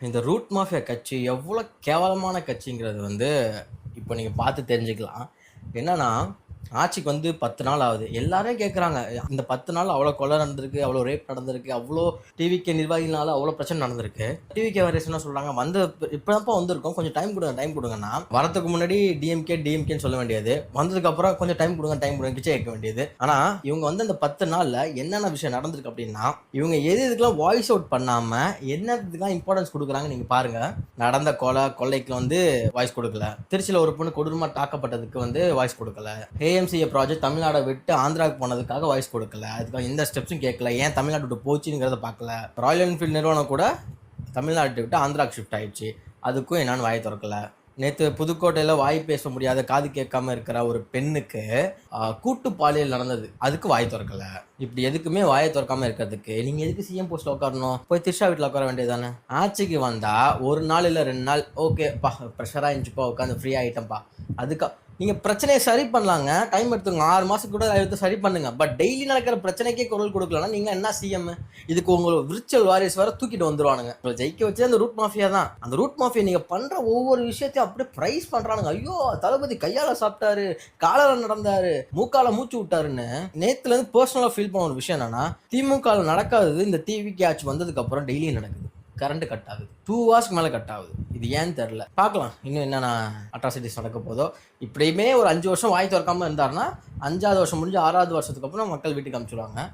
இந்த root mafia கட்சி எவ்வளோ கேவலமான கட்சிங்கிறது வந்து இப்போ நீங்கள் பார்த்து தெரிஞ்சுக்கலாம். என்னன்னா, ஆட்சிக்கு வந்து 10 நாள் ஆகுது. எல்லாரும் கேட்குறாங்க, இந்த 10 நாள் அவ்வளோ கொலை நடந்திருக்கு, அவ்வளோ ரேப் நடந்திருக்கு, அவ்வளோ டிவிகே நிர்வாகிகளால அவ்வளோ பிரச்சனை நடந்திருக்கு. டிவிகே வாரியர்ஸ் என்ன சொல்றாங்க, வந்து இப்பதான்ப்பா வந்திருக்கோம், கொஞ்சம் டைம் கொடுங்க டைம் கொடுங்கன்னா, வரதுக்கு முன்னாடி டிஎம்கேன்னு சொல்ல வேண்டியது, வந்ததுக்கப்புறம் கொஞ்சம் டைம் கொடுங்க பிச்சை கேட்க வேண்டியது. ஆனால் இவங்க வந்து அந்த 10 நாளில் என்னென்ன விஷயம் நடந்திருக்கு அப்படின்னா, இவங்க எதுக்கெல்லாம் வாய்ஸ் அவுட் பண்ணாமல் என்னதுக்கெல்லாம் இம்பார்ட்டன்ஸ் கொடுக்குறாங்க நீங்கள் பாருங்க. நடந்த கொள்ளைக்கு வந்து வாய்ஸ் கொடுக்கல, திருச்சியில் ஒரு பொண்ணு கொடூரமாக தாக்கப்பட்டதுக்கு வந்து வாய்ஸ் கொடுக்கல, ஏஎம்சிஏ ப்ராஜெக்ட் தமிழ்நாடை விட்டு ஆந்திராவுக்கு போனதுக்காக வாய்ஸ் கொடுக்கல, அதுக்காக எந்த ஸ்டெப்ஸும் கேட்கல, ஏன் தமிழ்நாடு விட்டு போச்சுங்கிறத பார்க்கல. ராயல் என்ஃபீல்டு நிறுவனம் கூட தமிழ்நாட்டை விட்டு ஆந்திராவுக்கு ஷிஃப்ட் ஆயிடுச்சு, அதுக்கும் என்னன்னு வாய் திறக்கல. நேற்று புதுக்கோட்டையில் வாய் பேச முடியாத, காது கேட்காம இருக்கிற ஒரு பெண்ணுக்கு கூட்டு பாலியல் நடந்தது, அதுக்கு வாய் திறக்கல. இப்படி எதுக்குமே வாயை திறக்காம இருக்கிறதுக்கு நீங்கள் எதுக்கு சிஎம் போஸ்ட்டில் உட்காரணும்? போய் திரிஷா வீட்டில் உட்கார வேண்டியதானே? ஆட்சிக்கு வந்தால் ஒரு நாள் இல்லை 2 நாள் ஓகேப்பா, ப்ரெஷராக இருந்துச்சுப்பா, உட்காந்து ஃப்ரீ ஆகிட்டேன்ப்பா, அதுக்கு நீங்கள் பிரச்சனையை சரி பண்ணலாங்க, டைம் எடுத்துங்க, 6 மாதத்துக்கு கூட எடுத்து சரி பண்ணுங்க. பட் டெய்லி நடக்கிற பிரச்சனைக்கே குரல் கொடுக்கலன்னா நீங்கள் என்ன சிஎம்? இதுக்கு உங்களை விர்ச்சுவல் வாரியர்ஸ் வேறு தூக்கிட்டு வந்துடுவானுங்க. உங்களை ஜெயிக்க வச்சு அந்த ரூட் மாஃபியா தான். அந்த ரூட் மாஃபியா நீங்கள் பண்ணுற ஒவ்வொரு விஷயத்தையும் அப்படியே ப்ரைஸ் பண்ணுறானுங்க. ஐயோ, தளபதி கையால் சாப்பிட்டாரு, காலால் நடந்தாரு, மூக்கால மூச்சு விட்டாருன்னு. நேற்றுலேருந்து பர்சனலாக ஃபீல் பண்ண ஒரு விஷயம் என்னன்னா, திமுக நடக்காதது இந்த டிவிக்கு ஆட்சி வந்ததுக்கப்புறம் டெய்லியும் நடக்குது. கரண்ட் கட் ஆகுது, 2 ஹவர்ஸ்க்கு மேலே கட் ஆகுது. இது ஏன்னு தெரில. பார்க்கலாம் இன்னும் என்னென்ன அட்ராசிட்டிஸ் நடக்க போதோ. இப்படியுமே ஒரு 5 வருஷம் வாய் திறக்காமல் இருந்தாருன்னா 5வது வருஷம் முடிஞ்சு 6வது வருஷத்துக்கு அப்புறம் மக்கள் வீட்டுக்கு அனுப்பிச்சுடுவாங்க.